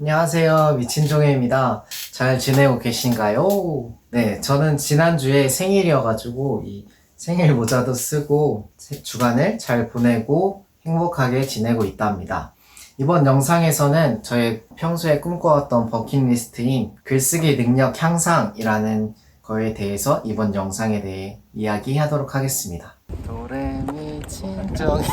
안녕하세요. 미친종혜입니다. 잘 지내고 계신가요? 네, 저는 지난주에 생일이어가지고 이 생일 모자도 쓰고 주간을 잘 보내고 행복하게 지내고 있답니다. 이번 영상에서는 저의 평소에 꿈꿔왔던 버킷리스트인 글쓰기 능력 향상이라는 거에 대해서 이번 영상에 대해 이야기하도록 하겠습니다. 도레미 친정해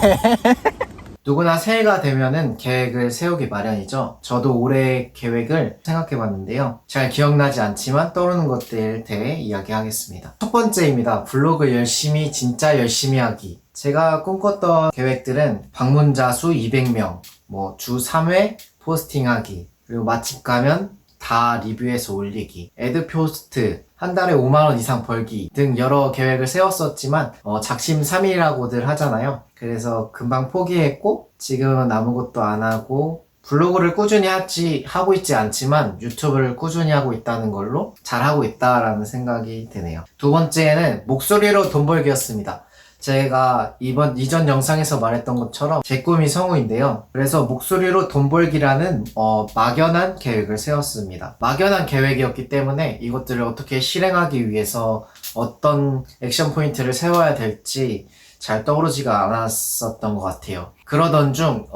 누구나 새해가 되면은 계획을 세우기 마련이죠. 저도 올해 계획을 생각해 봤는데요. 잘 기억나지 않지만 떠오르는 것들에 대해 이야기하겠습니다. 첫 번째입니다. 블로그 열심히, 진짜 열심히 하기. 제가 꿈꿨던 계획들은 방문자 수 200명, 주 3회 포스팅하기, 그리고 맛집 가면 다 리뷰해서 올리기, 애드포스트, 한 달에 5만원 이상 벌기 등 여러 계획을 세웠었지만 작심삼일이라고들 하잖아요. 그래서 금방 포기했고 지금은 아무것도 안 하고 블로그를 꾸준히 하고 있지 않지만 유튜브를 꾸준히 하고 있다는 걸로 잘하고 있다라는 생각이 드네요. 두 번째는 목소리로 돈 벌기였습니다. 제가 이전 영상에서 말했던 것처럼 제 꿈이 성우인데요. 그래서 목소리로 돈 벌기라는 막연한 계획을 세웠습니다. 막연한 계획이었기 때문에 이것들을 어떻게 실행하기 위해서 어떤 액션 포인트를 세워야 될지 잘 떠오르지가 않았었던 것 같아요. 그러던 중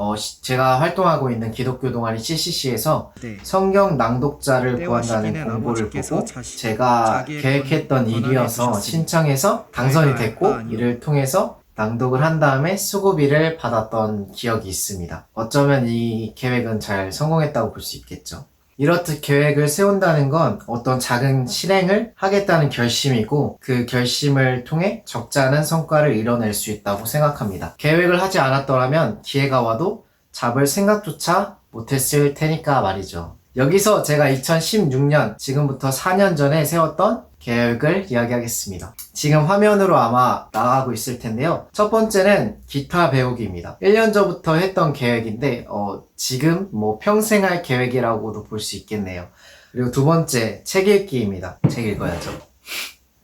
제가 활동하고 있는 기독교 동아리 CCC에서 성경 낭독자를 구한다는 공고를 보고 제가 계획했던 일이어서 신청해서 당선이 됐고 이를 통해서 낭독을 한 다음에 수고비를 받았던 기억이 있습니다. 어쩌면 이 계획은 잘 성공했다고 볼 수 있겠죠. 이렇듯 계획을 세운다는 건 어떤 작은 실행을 하겠다는 결심이고 그 결심을 통해 적지 않은 성과를 이뤄낼 수 있다고 생각합니다. 계획을 하지 않았더라면 기회가 와도 잡을 생각조차 못했을 테니까 말이죠. 여기서 제가 2016년, 지금부터 4년 전에 세웠던 계획을 이야기하겠습니다. 지금 화면으로 아마 나가고 있을 텐데요. 첫 번째는 기타 배우기입니다. 1년 전부터 했던 계획인데 지금 평생 할 계획이라고도 볼 수 있겠네요. 그리고 두 번째, 책 읽기입니다. 책 읽어야죠.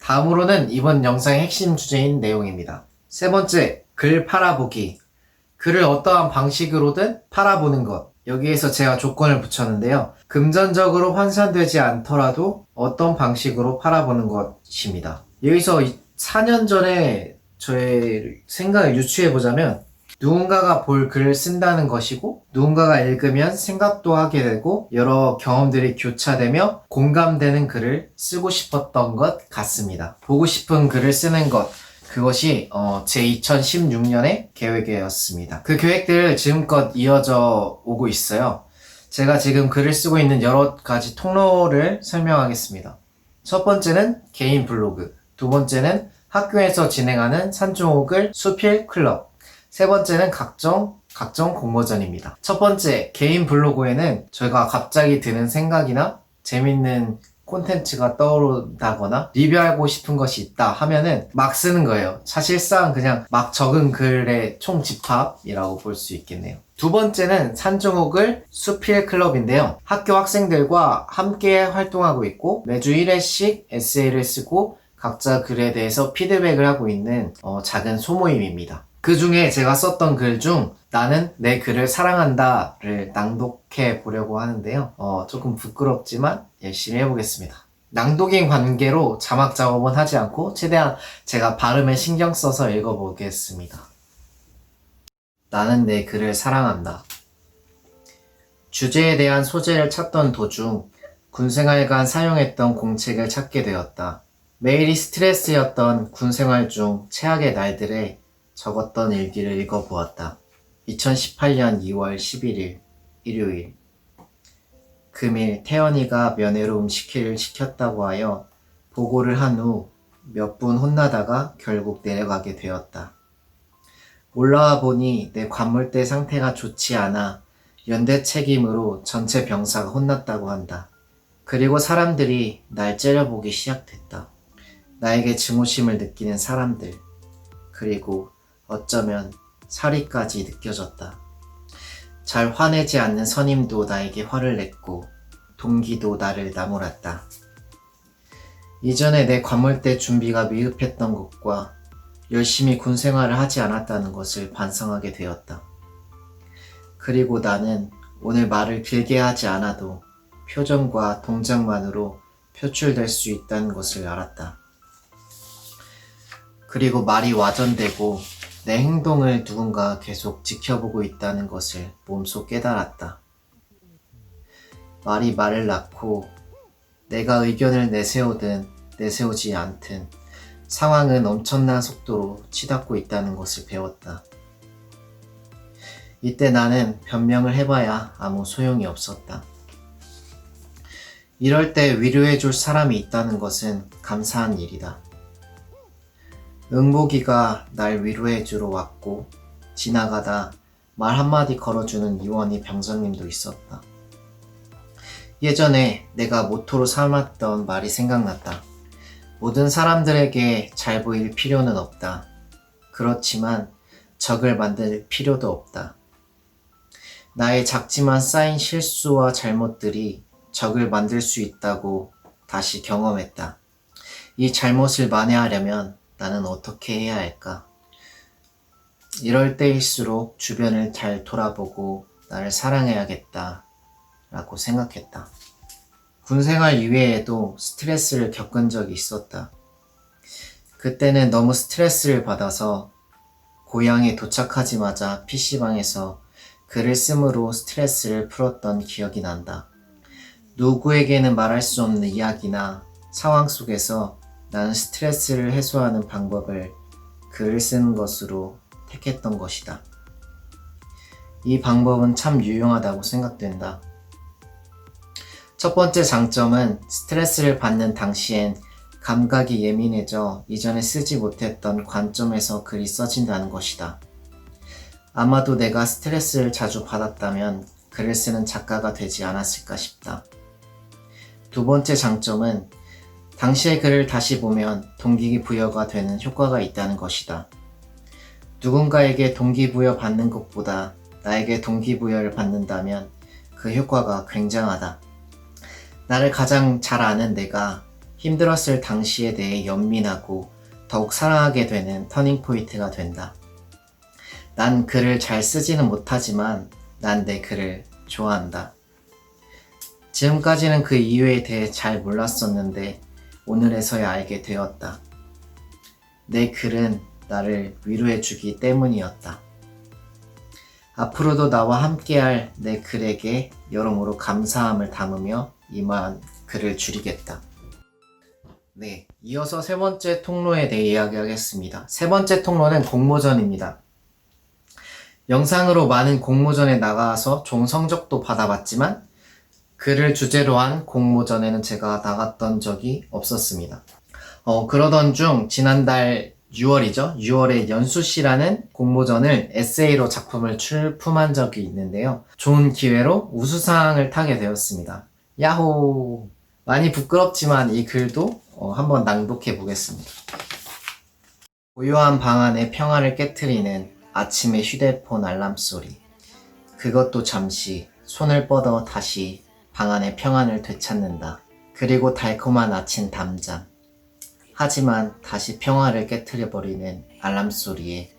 다음으로는 이번 영상의 핵심 주제인 내용입니다. 세 번째, 글 팔아보기. 글을 어떠한 방식으로든 팔아보는 것. 여기에서 제가 조건을 붙였는데요. 금전적으로 환산되지 않더라도 어떤 방식으로 팔아보는 것입니다. 여기서 4년 전에 저의 생각을 유추해보자면 누군가가 볼 글을 쓴다는 것이고 누군가가 읽으면 생각도 하게 되고 여러 경험들이 교차되며 공감되는 글을 쓰고 싶었던 것 같습니다. 보고 싶은 글을 쓰는 것, 그것이 제 2016년의 계획이었습니다. 그 계획들 지금껏 이어져 오고 있어요. 제가 지금 글을 쓰고 있는 여러 가지 통로를 설명하겠습니다. 첫 번째는 개인 블로그, 두 번째는 학교에서 진행하는 산중옥을 수필 클럽, 세 번째는 각종 공모전입니다. 첫 번째, 개인 블로그에는 저희가 갑자기 드는 생각이나 재밌는 콘텐츠가 떠오른다거나 리뷰하고 싶은 것이 있다 하면은 막 쓰는 거예요. 사실상 그냥 막 적은 글의 총집합이라고 볼 수 있겠네요. 두 번째는 산중옥을 수필 클럽인데요. 학교 학생들과 함께 활동하고 있고 매주 1회씩 에세이를 쓰고 각자 글에 대해서 피드백을 하고 있는 작은 소모임입니다. 그 중에 제가 썼던 글 중 나는 내 글을 사랑한다를 낭독해 보려고 하는데요. 조금 부끄럽지만 열심히 해보겠습니다. 낭독인 관계로 자막 작업은 하지 않고 최대한 제가 발음에 신경 써서 읽어보겠습니다. 나는 내 글을 사랑한다. 주제에 대한 소재를 찾던 도중 군생활간 사용했던 공책을 찾게 되었다. 매일이 스트레스였던 군생활 중 최악의 날들에 적었던 일기를 읽어보았다. 2018년 2월 11일 일요일. 금일 태연이가 면회로 음식회를 시켰다고 하여 보고를 한 후 몇 분 혼나다가 결국 내려가게 되었다. 올라와 보니 내 관물대 상태가 좋지 않아 연대 책임으로 전체 병사가 혼났다고 한다. 그리고 사람들이 날 째려보기 시작됐다. 나에게 증오심을 느끼는 사람들. 그리고 어쩌면 사리까지 느껴졌다. 잘 화내지 않는 선임도 나에게 화를 냈고 동기도 나를 나무랐다. 이전에 내 관물대 준비가 미흡했던 것과 열심히 군 생활을 하지 않았다는 것을 반성하게 되었다. 그리고 나는 오늘 말을 길게 하지 않아도 표정과 동작만으로 표출될 수 있다는 것을 알았다. 그리고 말이 와전되고 내 행동을 누군가 계속 지켜보고 있다는 것을 몸소 깨달았다. 말이 말을 낳고 내가 의견을 내세우든 내세우지 않든 상황은 엄청난 속도로 치닫고 있다는 것을 배웠다. 이때 나는 변명을 해봐야 아무 소용이 없었다. 이럴 때 위로해줄 사람이 있다는 것은 감사한 일이다. 응복이가 날 위로해주러 왔고 지나가다 말 한마디 걸어주는 이원희 병장님도 있었다. 예전에 내가 모토로 삼았던 말이 생각났다. 모든 사람들에게 잘 보일 필요는 없다. 그렇지만 적을 만들 필요도 없다. 나의 작지만 쌓인 실수와 잘못들이 적을 만들 수 있다고 다시 경험했다. 이 잘못을 만회하려면 나는 어떻게 해야 할까? 이럴 때일수록 주변을 잘 돌아보고 나를 사랑해야겠다 라고 생각했다. 군생활 이외에도 스트레스를 겪은 적이 있었다. 그때는 너무 스트레스를 받아서 고향에 도착하자마자 PC방에서 글을 쓰므로 스트레스를 풀었던 기억이 난다. 누구에게는 말할 수 없는 이야기나 상황 속에서 나는 스트레스를 해소하는 방법을 글을 쓰는 것으로 택했던 것이다. 이 방법은 참 유용하다고 생각된다. 첫 번째 장점은 스트레스를 받는 당시엔 감각이 예민해져 이전에 쓰지 못했던 관점에서 글이 써진다는 것이다. 아마도 내가 스트레스를 자주 받았다면 글을 쓰는 작가가 되지 않았을까 싶다. 두 번째 장점은 당시의 글을 다시 보면 동기부여가 되는 효과가 있다는 것이다. 누군가에게 동기부여 받는 것보다 나에게 동기부여를 받는다면 그 효과가 굉장하다. 나를 가장 잘 아는 내가 힘들었을 당시에 대해 연민하고 더욱 사랑하게 되는 터닝포인트가 된다. 난 글을 잘 쓰지는 못하지만 난 내 글을 좋아한다. 지금까지는 그 이유에 대해 잘 몰랐었는데 오늘에서야 알게 되었다. 내 글은 나를 위로해주기 때문이었다. 앞으로도 나와 함께할 내 글에게 여러모로 감사함을 담으며 이만 글을 줄이겠다. 네, 이어서 세 번째 통로에 대해 이야기하겠습니다. 세 번째 통로는 공모전입니다. 영상으로 많은 공모전에 나가서 좋은 성적도 받아봤지만 글을 주제로 한 공모전에는 제가 나갔던 적이 없었습니다. 그러던 중 지난달 6월이죠. 6월에 연수시라는 공모전을 에세이로 작품을 출품한 적이 있는데요. 좋은 기회로 우수상을 타게 되었습니다. 야호! 많이 부끄럽지만 이 글도 한번 낭독해 보겠습니다. 고요한 방 안의 평화를 깨트리는 아침의 휴대폰 알람 소리. 그것도 잠시 손을 뻗어 다시 방 안의 평안을 되찾는다. 그리고 달콤한 아침 담장. 하지만 다시 평화를 깨트려버리는 알람 소리에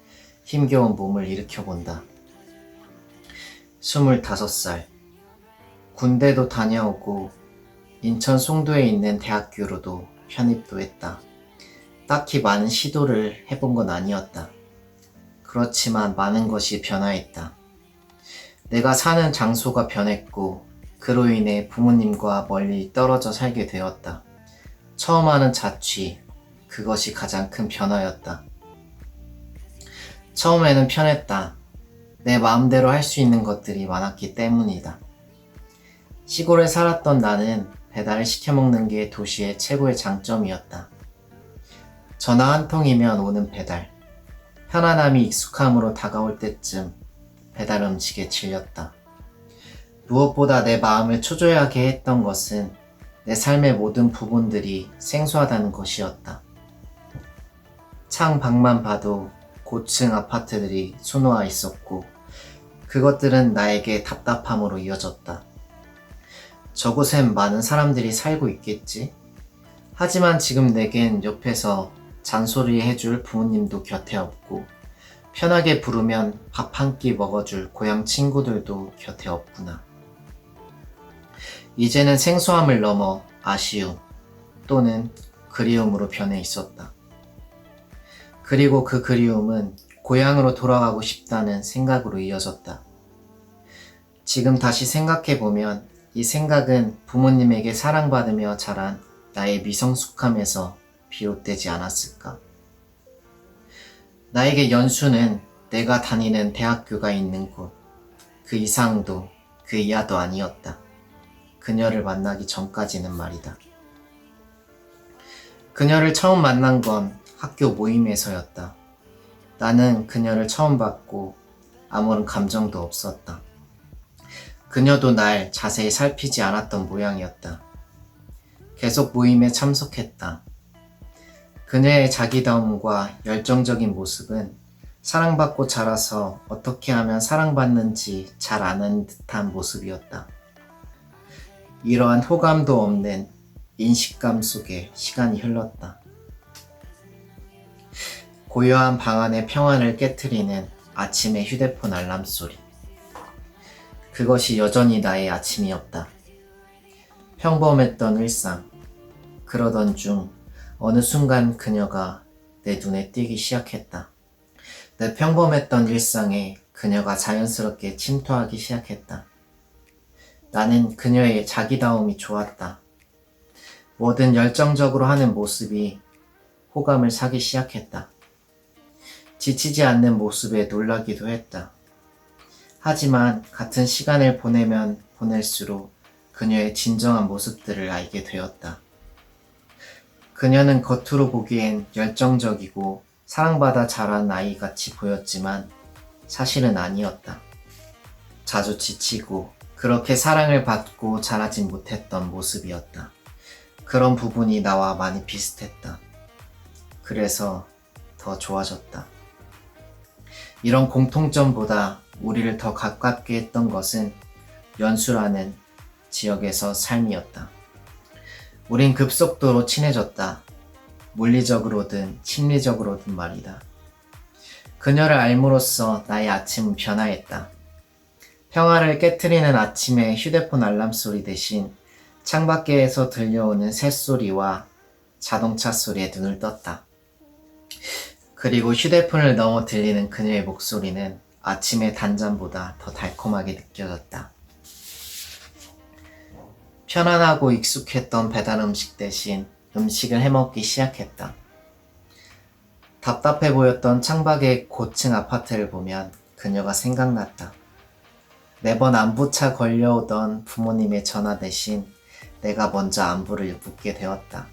힘겨운 몸을 일으켜본다. 25살. 군대도 다녀오고 인천 송도에 있는 대학교로도 편입도 했다. 딱히 많은 시도를 해본 건 아니었다. 그렇지만 많은 것이 변화했다. 내가 사는 장소가 변했고 그로 인해 부모님과 멀리 떨어져 살게 되었다. 처음 하는 자취, 그것이 가장 큰 변화였다. 처음에는 편했다. 내 마음대로 할 수 있는 것들이 많았기 때문이다. 시골에 살았던 나는 배달을 시켜 먹는 게 도시의 최고의 장점이었다. 전화 한 통이면 오는 배달. 편안함이 익숙함으로 다가올 때쯤 배달 음식에 질렸다. 무엇보다 내 마음을 초조하게 했던 것은 내 삶의 모든 부분들이 생소하다는 것이었다. 창 밖만 봐도 고층 아파트들이 수놓아 있었고 그것들은 나에게 답답함으로 이어졌다. 저곳엔 많은 사람들이 살고 있겠지? 하지만 지금 내겐 옆에서 잔소리 해줄 부모님도 곁에 없고 편하게 부르면 밥 한 끼 먹어줄 고향 친구들도 곁에 없구나. 이제는 생소함을 넘어 아쉬움 또는 그리움으로 변해 있었다. 그리고 그 그리움은 고향으로 돌아가고 싶다는 생각으로 이어졌다. 지금 다시 생각해보면 이 생각은 부모님에게 사랑받으며 자란 나의 미성숙함에서 비롯되지 않았을까. 나에게 연수는 내가 다니는 대학교가 있는 곳, 그 이상도 그 이하도 아니었다. 그녀를 만나기 전까지는 말이다. 그녀를 처음 만난 건 학교 모임에서였다. 나는 그녀를 처음 봤고 아무런 감정도 없었다. 그녀도 날 자세히 살피지 않았던 모양이었다. 계속 모임에 참석했다. 그녀의 자기다움과 열정적인 모습은 사랑받고 자라서 어떻게 하면 사랑받는지 잘 아는 듯한 모습이었다. 이러한 호감도 없는 인식감 속에 시간이 흘렀다. 고요한 방 안의 평안을 깨트리는 아침의 휴대폰 알람 소리. 그것이 여전히 나의 아침이었다. 평범했던 일상. 그러던 중 어느 순간 그녀가 내 눈에 띄기 시작했다. 내 평범했던 일상에 그녀가 자연스럽게 침투하기 시작했다. 나는 그녀의 자기다움이 좋았다. 뭐든 열정적으로 하는 모습이 호감을 사기 시작했다. 지치지 않는 모습에 놀라기도 했다. 하지만 같은 시간을 보내면 보낼수록 그녀의 진정한 모습들을 알게 되었다. 그녀는 겉으로 보기엔 열정적이고 사랑받아 자란 아이같이 보였지만 사실은 아니었다. 자주 지치고 그렇게 사랑을 받고 자라진 못했던 모습이었다. 그런 부분이 나와 많이 비슷했다. 그래서 더 좋아졌다. 이런 공통점보다 우리를 더 가깝게 했던 것은 연수라는 지역에서 삶이었다. 우린 급속도로 친해졌다. 물리적으로든 심리적으로든 말이다. 그녀를 알므로써 나의 아침은 변화했다. 평화를 깨트리는 아침의 휴대폰 알람 소리 대신 창밖에서 들려오는 새소리와 자동차 소리에 눈을 떴다. 그리고 휴대폰을 넘어 들리는 그녀의 목소리는 아침의 단잠보다 더 달콤하게 느껴졌다. 편안하고 익숙했던 배달 음식 대신 음식을 해먹기 시작했다. 답답해 보였던 창밖의 고층 아파트를 보면 그녀가 생각났다. 매번 안부차 걸려오던 부모님의 전화 대신 내가 먼저 안부를 묻게 되었다.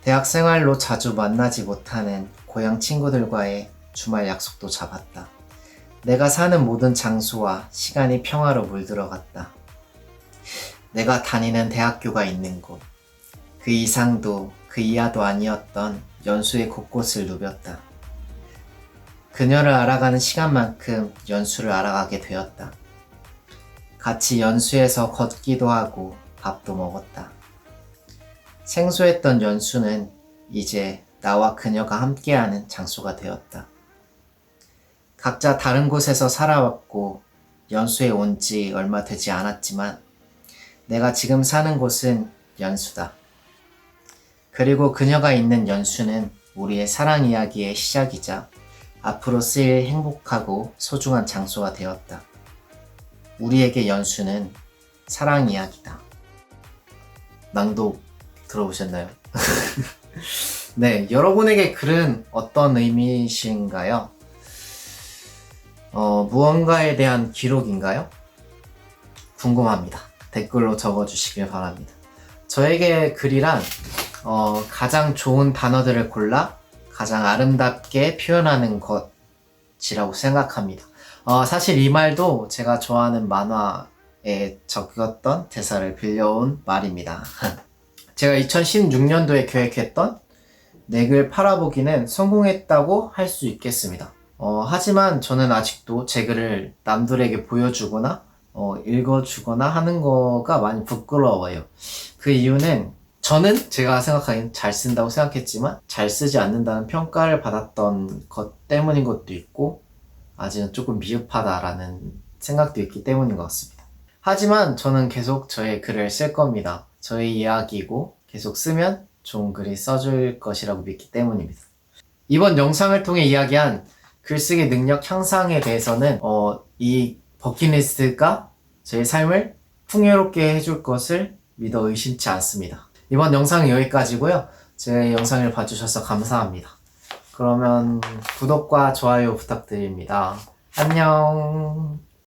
대학 생활로 자주 만나지 못하는 고향 친구들과의 주말 약속도 잡았다. 내가 사는 모든 장소와 시간이 평화로 물들어갔다. 내가 다니는 대학교가 있는 곳, 그 이상도 그 이하도 아니었던 연수의 곳곳을 누볐다. 그녀를 알아가는 시간만큼 연수를 알아가게 되었다. 같이 연수에서 걷기도 하고 밥도 먹었다. 생소했던 연수는 이제 나와 그녀가 함께하는 장소가 되었다. 각자 다른 곳에서 살아왔고 연수에 온 지 얼마 되지 않았지만 내가 지금 사는 곳은 연수다. 그리고 그녀가 있는 연수는 우리의 사랑 이야기의 시작이자 앞으로 쓰일 행복하고 소중한 장소가 되었다. 우리에게 연수는 사랑 이야기다. 낭독 들어보셨나요? 네, 여러분에게 글은 어떤 의미이신가요? 무언가에 대한 기록인가요? 궁금합니다. 댓글로 적어주시길 바랍니다. 저에게 글이란 가장 좋은 단어들을 골라 가장 아름답게 표현하는 것이라고 생각합니다. 사실 이 말도 제가 좋아하는 만화에 적었던 대사를 빌려온 말입니다. 제가 2016년도에 계획했던 내 글 팔아보기는 성공했다고 할 수 있겠습니다. 하지만 저는 아직도 제 글을 남들에게 보여주거나 읽어주거나 하는 거가 많이 부끄러워요. 그 이유는 저는 제가 생각하기엔 잘 쓴다고 생각했지만 잘 쓰지 않는다는 평가를 받았던 것 때문인 것도 있고 아직은 조금 미흡하다라는 생각도 있기 때문인 것 같습니다. 하지만 저는 계속 저의 글을 쓸 겁니다. 저의 이야기고 계속 쓰면 좋은 글이 써줄 것이라고 믿기 때문입니다. 이번 영상을 통해 이야기한 글쓰기 능력 향상에 대해서는 이 버킷리스트가 제 삶을 풍요롭게 해줄 것을 믿어 의심치 않습니다. 이번 영상은 여기까지고요. 제 영상을 봐주셔서 감사합니다. 그러면 구독과 좋아요 부탁드립니다. 안녕.